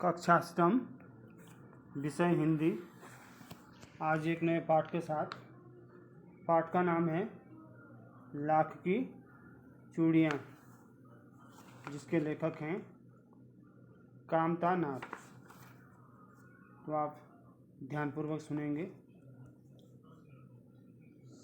कक्षा अष्टम, विषय हिंदी। आज एक नए पाठ के साथ। पाठ का नाम है लाख की चूड़ियाँ, जिसके लेखक हैं कामता नाथ। तो आप ध्यानपूर्वक सुनेंगे।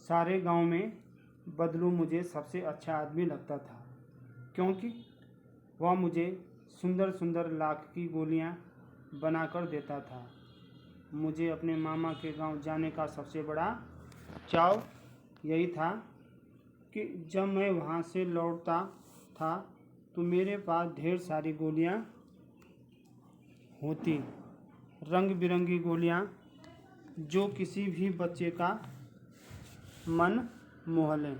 सारे गांव में बदलू मुझे सबसे अच्छा आदमी लगता था, क्योंकि वह मुझे सुंदर सुंदर लाख की गोलियां बनाकर देता था। मुझे अपने मामा के गांव जाने का सबसे बड़ा चाव यही था कि जब मैं वहां से लौटता था तो मेरे पास ढेर सारी गोलियां होती, रंग बिरंगी गोलियां, जो किसी भी बच्चे का मन मोह लें।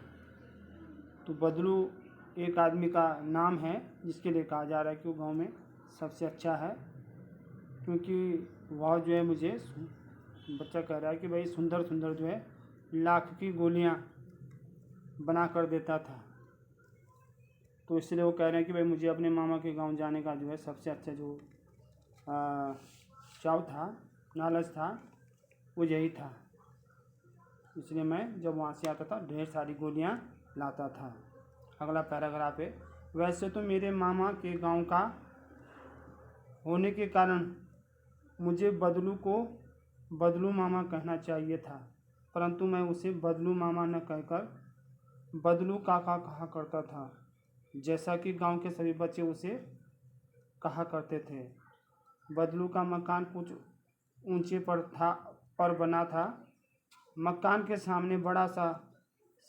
तो बदलू एक आदमी का नाम है जिसके लिए कहा जा रहा है कि वो गांव में सबसे अच्छा है, क्योंकि वह जो है मुझे बच्चा कह रहा है कि भाई सुंदर सुंदर जो है लाख की गोलियां बना कर देता था। तो इसलिए वो कह रहे हैं कि भाई मुझे अपने मामा के गांव जाने का जो है सबसे अच्छा जो चाव था, लालच था, वो यही था। इसलिए मैं जब वहाँ से आता था ढेर सारी गोलियां लाता था। अगला पैराग्राफ है। वैसे तो मेरे मामा के गांव का होने के कारण मुझे बदलू को बदलू मामा कहना चाहिए था, परंतु मैं उसे बदलू मामा न कहकर बदलू काका कहा करता था, जैसा कि गांव के सभी बच्चे उसे कहा करते थे। बदलू का मकान कुछ ऊंचे पर बना था। मकान के सामने बड़ा सा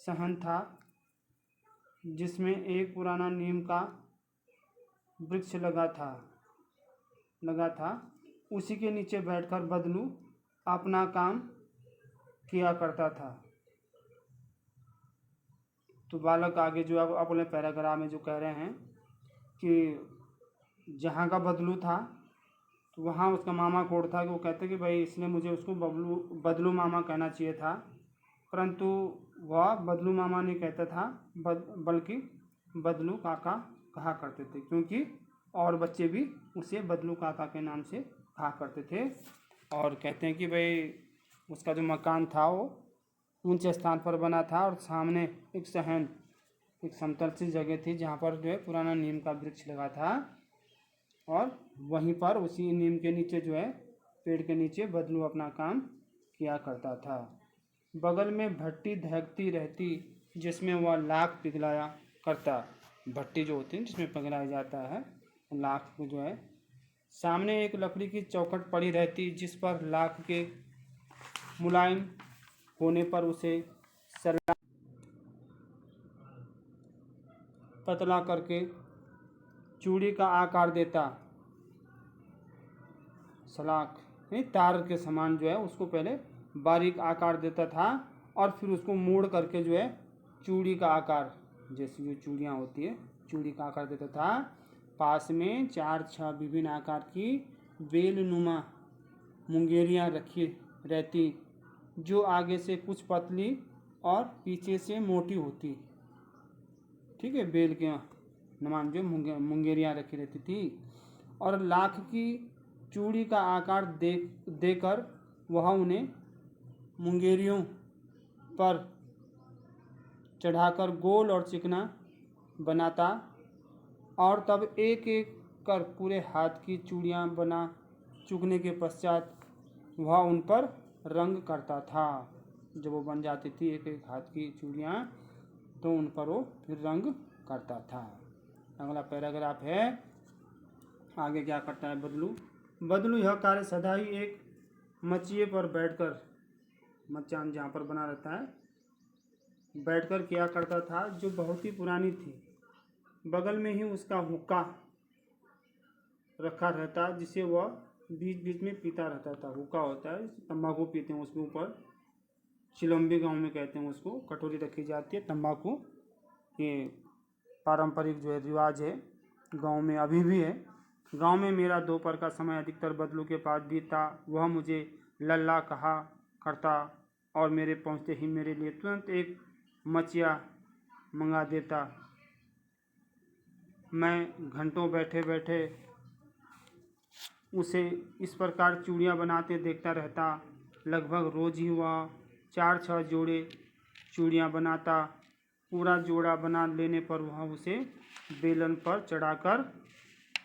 सहन था, जिसमें एक पुराना नीम का वृक्ष लगा था। उसी के नीचे बैठकर बदलू अपना काम किया करता था। तो बालक आगे जो है अपने पैराग्राफ में जो कह रहे हैं कि जहाँ का बदलू था तो वहाँ उसका मामा कोड था कि वो कहते कि भाई इसलिए मुझे उसको बदलू मामा कहना चाहिए था, परंतु वह बदलू मामा नहीं कहता था, बल्कि बदलू काका कहा करते थे, क्योंकि और बच्चे भी उसे बदलू काका के नाम से कहा करते थे। और कहते हैं कि भाई उसका जो मकान था वो ऊंचे स्थान पर बना था और सामने एक सहन, एक समतल सी जगह थी जहाँ पर जो है पुराना नीम का वृक्ष लगा था, और वहीं पर उसी नीम के नीचे जो है पेड़ के नीचे बदलू अपना काम किया करता था। बगल में भट्टी धहकती रहती, जिसमें वह लाख पिघलाया करता। भट्टी जो होती है जिसमें पिघलाया जाता है लाख को जो है। सामने एक लकड़ी की चौखट पड़ी रहती, जिस पर लाख के मुलायम होने पर उसे पतला करके चूड़ी का आकार देता। सलाख यानी तार के समान जो है उसको पहले बारीक आकार देता था, और फिर उसको मोड़ करके जो है चूड़ी का आकार, जैसी जो चूड़ियाँ होती है चूड़ी का आकार देता था। पास में 4-6 विभिन्न आकार की बेलनुमा मुंगेरियाँ रखी रहती, जो आगे से कुछ पतली और पीछे से मोटी होती। ठीक है, बेल के नुमान जो मुंगेरियाँ रखी रहती थी, और लाख की चूड़ी का आकार देकर वह उन्हें मुंगेरियों पर चढ़ाकर गोल और चिकना बनाता, और तब एक एक कर पूरे हाथ की चूड़ियाँ बना चुकने के पश्चात वह उन पर रंग करता था। जब वो बन जाती थी एक एक हाथ की चूड़ियाँ, तो उन पर वो फिर रंग करता था। अगला पैराग्राफ है। आगे क्या करता है बदलू यह कार्य सदा ही एक मचिए पर बैठकर, मचान जहाँ पर बना रहता है, बैठकर किया करता था, जो बहुत ही पुरानी थी। बगल में ही उसका हुक्का रखा रहता, जिसे वह बीच बीच में पीता रहता था। हुक्का होता है तंबाकू पीते हैं, उसके ऊपर चिलम्बी गांव में कहते हैं उसको, कटोरी रखी जाती है तंबाकू। ये पारंपरिक जो है रिवाज है गांव में, अभी भी है। गांव में मेरा दोपहर का समय अधिकतर बदलू के पास बीतता। वह मुझे लल्ला कहा करता और मेरे पहुंचते ही मेरे लिए तुरंत एक मचिया मंगा देता। मैं घंटों बैठे बैठे उसे इस प्रकार चूड़ियाँ बनाते देखता रहता। लगभग रोज ही वह 4-6 जोड़े चूड़ियाँ बनाता। पूरा जोड़ा बना लेने पर वह उसे बेलन पर चढ़ाकर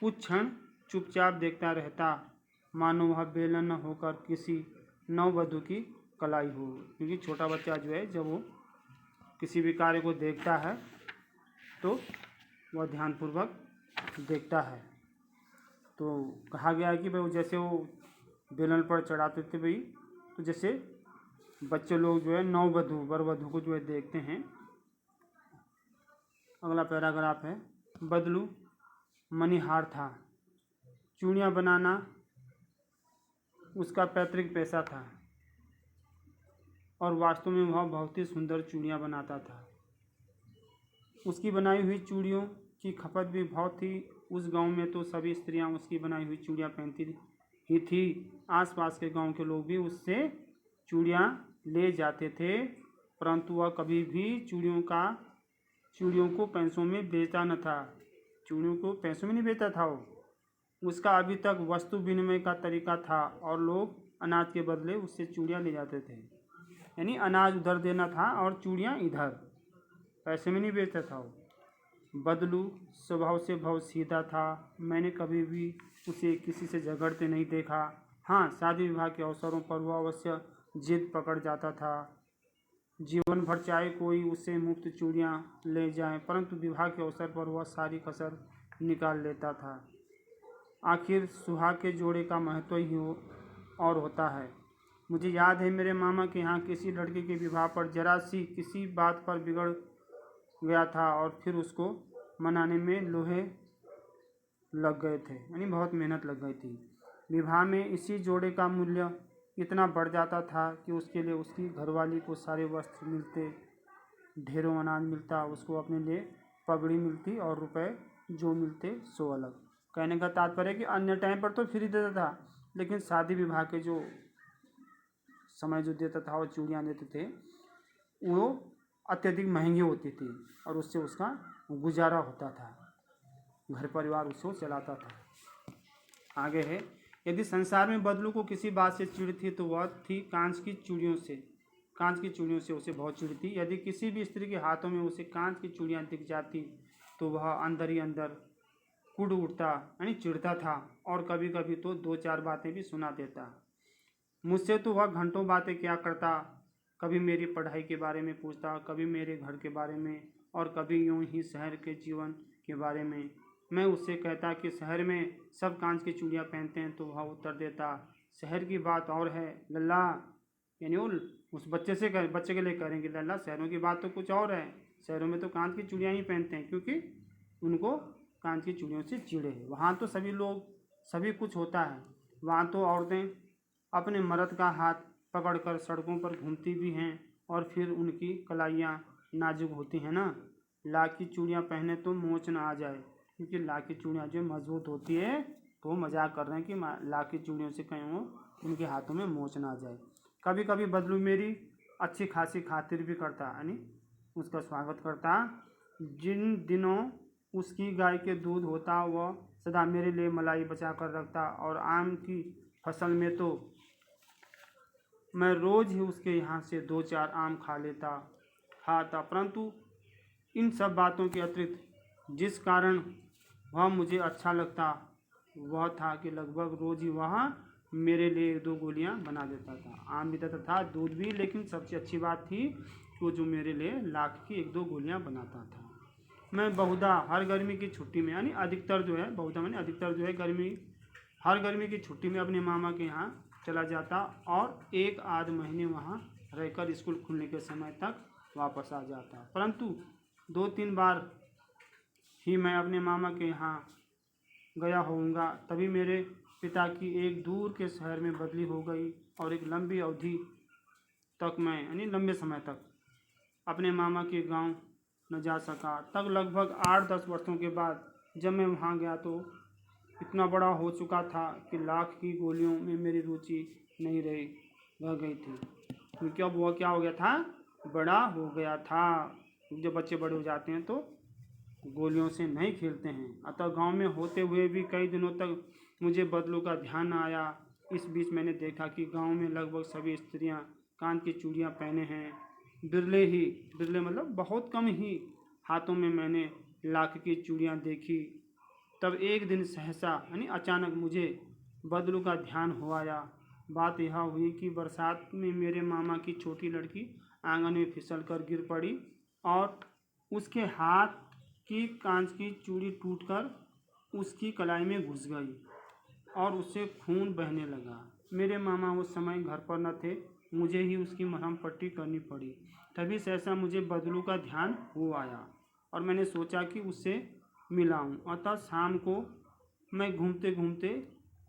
कुछ क्षण चुपचाप देखता रहता, मानो वह बेलन न होकर किसी नववधु की कलाई हो। क्योंकि छोटा बच्चा जो है जब वो किसी भी कार्य को देखता है तो वह ध्यानपूर्वक देखता है। तो कहा गया है कि भाई जैसे वो बेलन पर चढ़ाते थे भाई, तो जैसे बच्चे लोग जो है नववधु वरवधु को जो है देखते हैं। अगला पैराग्राफ है, बदलू मणिहार था। चूड़ियाँ बनाना उसका पैतृक पेशा था और वास्तव में वह बहुत ही सुंदर चूड़ियाँ बनाता था। उसकी बनाई हुई चूड़ियों की खपत भी बहुत थी। उस गांव में तो सभी स्त्रियां उसकी बनाई हुई चूड़ियाँ पहनती ही थी। आसपास के गांव के लोग भी उससे चूड़ियाँ ले जाते थे, परंतु वह कभी भी चूड़ियों को पैसों में बेचता न था। चूड़ियों को पैसों में नहीं बेचता था वो। उसका अभी तक वस्तु विनिमय का तरीका था और लोग अनाज के बदले उससे चूड़ियाँ ले जाते थे। यानी अनाज उधर देना था और चूड़ियाँ इधर, पैसे में नहीं बेचता था वो। बदलू स्वभाव से बहुत सीधा था। मैंने कभी भी उसे किसी से झगड़ते नहीं देखा। हाँ, शादी विवाह के अवसरों पर वह अवश्य जिद पकड़ जाता था। जीवन भर चाहे कोई उससे मुफ्त चूड़ियाँ ले जाए, परंतु विवाह के अवसर पर वह सारी कसर निकाल लेता था। आखिर सुहाग के जोड़े का महत्व ही और होता है। मुझे याद है मेरे मामा के यहाँ किसी लड़के के विवाह पर जरा सी किसी बात पर बिगड़ गया था और फिर उसको मनाने में लोहे लग गए थे, यानी बहुत मेहनत लग गई थी। विवाह में इसी जोड़े का मूल्य इतना बढ़ जाता था कि उसके लिए उसकी घरवाली को सारे वस्त्र मिलते, ढेरों अनाज मिलता, उसको अपने लिए पगड़ी मिलती और रुपए जो मिलते सो अलग। कहने का तात्पर्य है कि अन्य टाइम पर तो फ्री देता था, लेकिन शादी विवाह के जो समय जो देता था और चूड़ियाँ देते थे वो अत्यधिक महंगी होती थी और उससे उसका गुजारा होता था, घर परिवार उसको चलाता था। आगे है, यदि संसार में बदलू को किसी बात से चिढ़ थी तो वह थी कांच की चूड़ियों से। कांच की चूड़ियों से उसे बहुत चिढ़ थी। यदि किसी भी स्त्री के हाथों में उसे कांच की चूड़ियाँ दिख जाती तो वह अंदर ही अंदर कुढ़ उठता, यानी चिढ़ता था और कभी कभी तो 2-4 बातें भी सुना देता। मुझसे तो वह घंटों बातें क्या करता, कभी मेरी पढ़ाई के बारे में पूछता, कभी मेरे घर के बारे में और कभी यूं ही शहर के जीवन के बारे में। मैं उससे कहता कि शहर में सब कांच की चूड़ियाँ पहनते हैं, तो वह उत्तर देता, शहर की बात और है लल्ला। यानी वो उस बच्चे के लिए करेंगे, लल्ला शहरों की बात तो कुछ और है, शहरों में तो कांच की चूड़ियाँ ही पहनते हैं क्योंकि उनको कांच की चूड़ियों से चिढ़े है। वहाँ तो सभी लोग सभी कुछ होता है, वहाँ तो औरतें अपने मर्द का हाथ पकड़कर सड़कों पर घूमती भी हैं और फिर उनकी कलाइयाँ नाजुक होती हैं ना। लाख की चूड़ियाँ पहने तो मोच ना आ जाए, क्योंकि लाख की चूड़ियाँ जो मजबूत होती है, तो मजाक कर रहे हैं कि लाख की चूड़ियों से कहीं वो उनके हाथों में मोच ना आ जाए। कभी कभी बदलू मेरी अच्छी खासी खातिर भी करता, यानी उसका स्वागत करता। जिन दिनों उसकी गाय के दूध होता वह सदा मेरे लिए मलाई बचा कर रखता और आम की फसल में तो मैं रोज़ ही उसके यहाँ से 2-4 आम खाता। परंतु इन सब बातों के अतिरिक्त जिस कारण वह मुझे अच्छा लगता वह था कि लगभग रोज़ ही वह मेरे लिए 1-2 गोलियाँ बना देता था। आम भी देता था, दूध भी, लेकिन सबसे अच्छी बात थी कि वो जो मेरे लिए लाख की 1-2 गोलियाँ बनाता था। मैं बहुधा हर गर्मी की छुट्टी में, यानी अधिकतर जो है, बहुधा मैंने अधिकतर जो है हर गर्मी की छुट्टी में अपने मामा के यहाँ चला जाता और 1-8 महीने वहाँ रहकर स्कूल खुलने के समय तक वापस आ जाता। परंतु 2-3 बार ही मैं अपने मामा के यहाँ गया होऊंगा, तभी मेरे पिता की एक दूर के शहर में बदली हो गई और एक लंबी अवधि तक मैं, यानी लंबे समय तक अपने मामा के गांव न जा सका। तब लगभग 8-10 वर्षों के बाद जब मैं वहाँ गया तो इतना बड़ा हो चुका था कि लाख की गोलियों में मेरी रुचि नहीं रह गई थी, क्योंकि अब वह क्या हो गया था, बड़ा हो गया था। जब बच्चे बड़े हो जाते हैं तो गोलियों से नहीं खेलते हैं। अतः गांव में होते हुए भी कई दिनों तक मुझे बदलू का ध्यान न आया। इस बीच मैंने देखा कि गांव में लगभग सभी स्त्रियां कान की चूड़ियां पहने हैं। बिरले मतलब बहुत कम ही हाथों में मैंने लाख की चूड़ियां देखी। तब एक दिन सहसा यानी अचानक मुझे बदलू का ध्यान हो आया। बात यह हुई कि बरसात में मेरे मामा की छोटी लड़की आंगन में फिसल कर गिर पड़ी और उसके हाथ की कांच की चूड़ी टूटकर उसकी कलाई में घुस गई और उससे खून बहने लगा। मेरे मामा उस समय घर पर न थे, मुझे ही उसकी मरहम पट्टी करनी पड़ी। तभी सहसा मुझे बदलू का ध्यान हो आया और मैंने सोचा कि उससे मिलाऊं। अतः शाम को मैं घूमते घूमते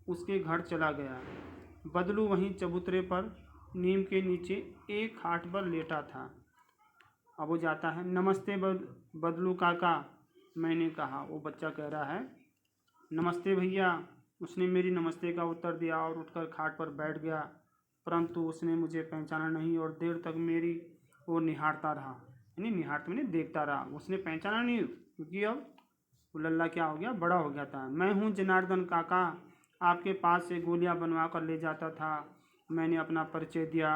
उसके घर चला गया। बदलू वहीं चबूतरे पर नीम के नीचे एक खाट पर लेटा था। अब वो जाता है, नमस्ते बदलू काका, मैंने कहा। वो बच्चा कह रहा है, नमस्ते भैया। उसने मेरी नमस्ते का उत्तर दिया और उठकर खाट पर बैठ गया, परंतु उसने मुझे पहचाना नहीं और देर तक मेरी ओर निहारता रहा। यानी निहारते मैंने देखता रहा, उसने पहचाना नहीं, क्योंकि अब वो लल्ला क्या हो गया, बड़ा हो गया था। मैं हूँ जनार्दन काका, आपके पास से गोलियां बनवा कर ले जाता था। मैंने अपना परिचय दिया।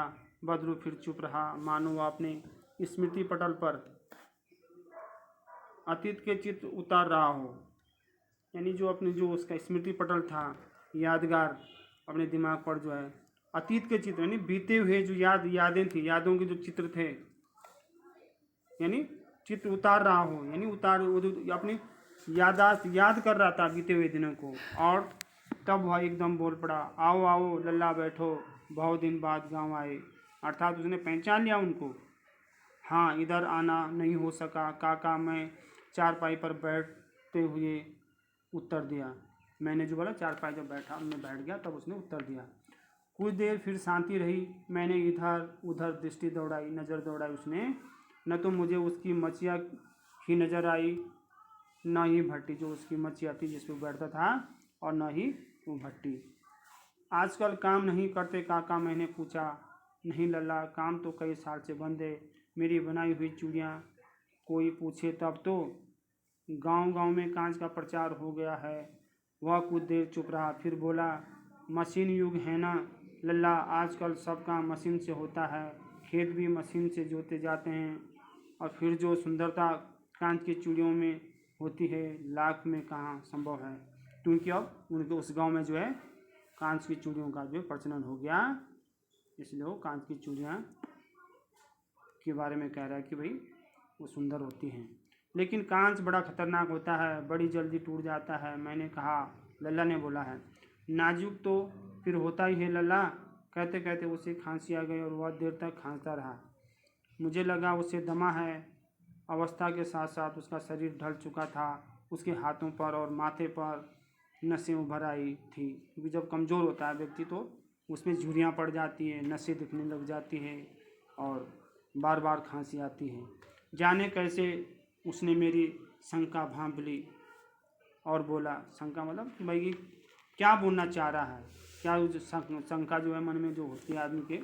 बदलू फिर चुप रहा, मानो वह अपने स्मृति पटल पर अतीत के चित्र उतार रहा हो। यानी जो उसका स्मृति पटल था, यादगार, अपने दिमाग पर जो है अतीत के चित्र यानी बीते हुए जो यादें थी, यादों के जो चित्र थे, यानी चित्र उतार रहा हो, यानी वो जो अपनी यादाश्त याद कर रहा था बीते हुए दिनों को। और तब वह एकदम बोल पड़ा, आओ आओ लल्ला बैठो, बहुत दिन बाद गांव आए। अर्थात उसने पहचान लिया उनको। हाँ, इधर आना नहीं हो सका काका, मैं चारपाई पर बैठते हुए उत्तर दिया। मैंने जो बोला चारपाई जब मैं बैठ गया, तब उसने उत्तर दिया। कुछ देर फिर शांति रही। मैंने इधर उधर दृष्टि दौड़ाई, नज़र दौड़ाई। उसने न तो मुझे उसकी मचिया ही नज़र आई, न ही भट्टी जो उसकी मचिया थी जिस पर बैठता था, और न ही वो भट्टी। आजकल काम नहीं करते काका, मैंने पूछा। नहीं लल्ला, काम तो कई साल से बंद है। मेरी बनाई हुई चूड़ियाँ कोई पूछे तब तो। गांव गांव में कांच का प्रचार हो गया है। वह कुछ देर चुप रहा, फिर बोला, मशीन युग है ना लल्ला, आजकल सब काम मशीन से होता है। खेत भी मशीन से जोते जाते हैं, और फिर जो सुंदरता कांच की चूड़ियों में होती है, लाख में कहाँ संभव है। क्योंकि अब उनके उस गांव में जो है कांच की चूड़ियों का जो प्रचलन हो गया, इसलिए वो कांच की चूड़ियाँ के बारे में कह रहा है कि भाई वो सुंदर होती हैं। लेकिन कांच बड़ा खतरनाक होता है, बड़ी जल्दी टूट जाता है। मैंने कहा। लल्ला ने बोला है, नाजुक तो फिर होता ही है लल्ला। कहते कहते उसे खांसी आ गई और वह देर तक खांसता रहा। मुझे लगा उसे दमा है। अवस्था के साथ साथ उसका शरीर ढल चुका था। उसके हाथों पर और माथे पर नसें उभर आई थी, क्योंकि जब कमज़ोर होता है व्यक्ति तो उसमें झुर्रियाँ पड़ जाती हैं, नसें दिखने लग जाती हैं और बार बार खांसी आती है। जाने कैसे उसने मेरी शंका भांप ली और बोला, शंका मतलब कि भाई ये क्या बोलना चाह रहा है, क्या शंका जो है मन में जो होती है आदमी के,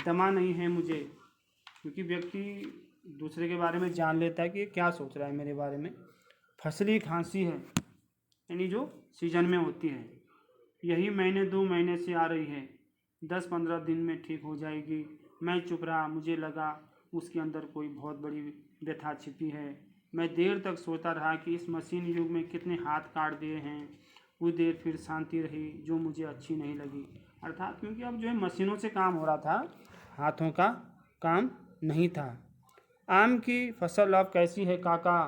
दमा नहीं है मुझे। क्योंकि व्यक्ति दूसरे के बारे में जान लेता है कि ये क्या सोच रहा है मेरे बारे में। फसली खांसी है, यानी जो सीजन में होती है, यही महीने 2 महीने से आ रही है। 10-15 दिन में ठीक हो जाएगी। मैं चुप रहा, मुझे लगा उसके अंदर कोई बहुत बड़ी व्यथा छिपी है। मैं देर तक सोचता रहा कि इस मशीन युग में कितने हाथ काट दिए हैं। कुछ देर फिर शांति रही, जो मुझे अच्छी नहीं लगी। अर्थात क्योंकि अब जो है मशीनों से काम हो रहा था, हाथों का काम नहीं था। आम की फसल अब कैसी है काका,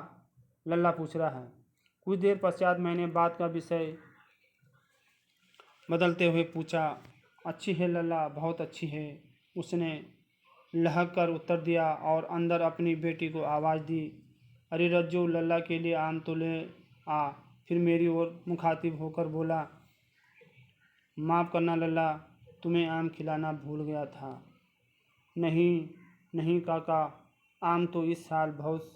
लल्ला पूछ रहा है। कुछ देर पश्चात मैंने बात का विषय बदलते हुए पूछा। अच्छी है लल्ला, बहुत अच्छी है, उसने लहक कर उत्तर दिया और अंदर अपनी बेटी को आवाज़ दी। अरे रज्जू, लल्ला के लिए आम तो ले आ। फिर मेरी ओर मुखातिब होकर बोला, माफ़ करना लल्ला, तुम्हें आम खिलाना भूल गया था। नहीं नहीं काका, आम तो इस साल बहुत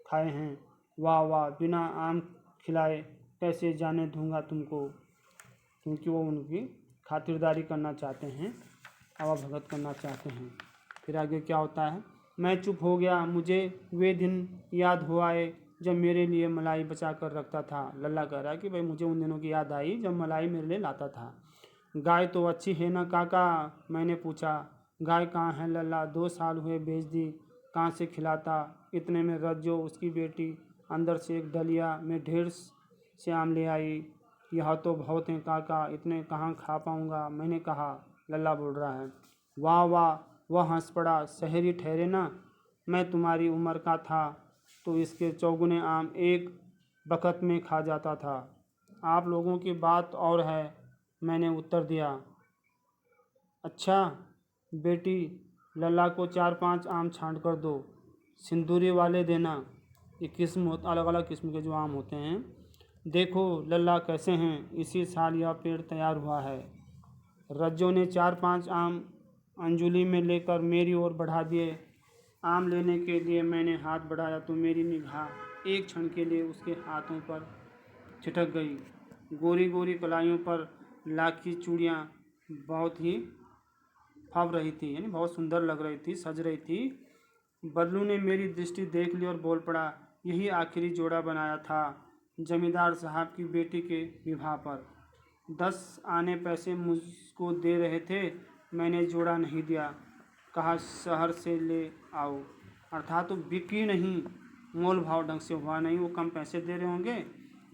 खाए हैं। वाह वाह, बिना आम खिलाए कैसे जाने दूंगा तुमको। क्योंकि वो उनकी खातिरदारी करना चाहते हैं, आवा भगत करना चाहते हैं। फिर आगे क्या होता है। मैं चुप हो गया, मुझे वे दिन याद हो आए जब मेरे लिए मलाई बचा कर रखता था। लल्ला कह रहा है कि भाई मुझे उन दिनों की याद आई जब मलाई मेरे लिए लाता था। गाय तो अच्छी है ना काका, मैंने पूछा। गाय कहाँ है लल्ला, 2 साल हुए बेच दी, कहाँ से खिलाता। इतने में रज्जो उसकी बेटी अंदर से एक डलिया में ढेर से आम ले आई। यह तो बहुत हैं काका, इतने कहाँ खा पाऊँगा, मैंने कहा। लल्ला बोल रहा है। वाह वाह, वह हंस पड़ा। शहरी ठहरे ना, मैं तुम्हारी उम्र का था तो इसके चौगुने आम एक बखत में खा जाता था। आप लोगों की बात और है, मैंने उत्तर दिया। अच्छा बेटी, लल्ला को 4-5 आम छांट कर दो, सिंदूरी वाले देना। ये किस्म अलग अलग किस्म के जो आम होते हैं। देखो लल्ला कैसे हैं, इसी साल यह पेड़ तैयार हुआ है। रज्जो ने 4-5 आम अंजुली में लेकर मेरी ओर बढ़ा दिए। आम लेने के लिए मैंने हाथ बढ़ाया तो मेरी निगाह एक क्षण के लिए उसके हाथों पर छिटक गई। गोरी गोरी कलाइयों पर लाख की चूड़ियाँ बहुत ही फब रही थी, यानी बहुत सुंदर लग रही थी, सज रही थी। बदलू ने मेरी दृष्टि देख ली और बोल पड़ा, यही आखिरी जोड़ा बनाया था जमींदार साहब की बेटी के विवाह पर। 10 आने पैसे मुझको दे रहे थे, मैंने जोड़ा नहीं दिया, कहा शहर से ले आओ। अर्थात तो बिकी नहीं, मोल भाव ढंग से हुआ नहीं, वो कम पैसे दे रहे होंगे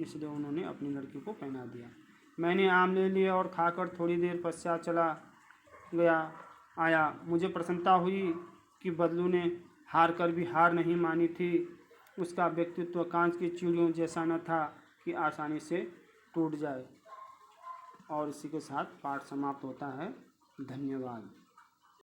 इसलिए उन्होंने अपनी लड़की को पहना दिया। मैंने आम ले लिया और खाकर थोड़ी देर पश्चात चला गया आया। मुझे प्रसन्नता हुई कि बदलू ने हार कर भी हार नहीं मानी थी। उसका व्यक्तित्व कांच की चिड़ियों जैसा न था कि आसानी से टूट जाए। और इसी के साथ पाठ समाप्त होता है। धन्यवाद।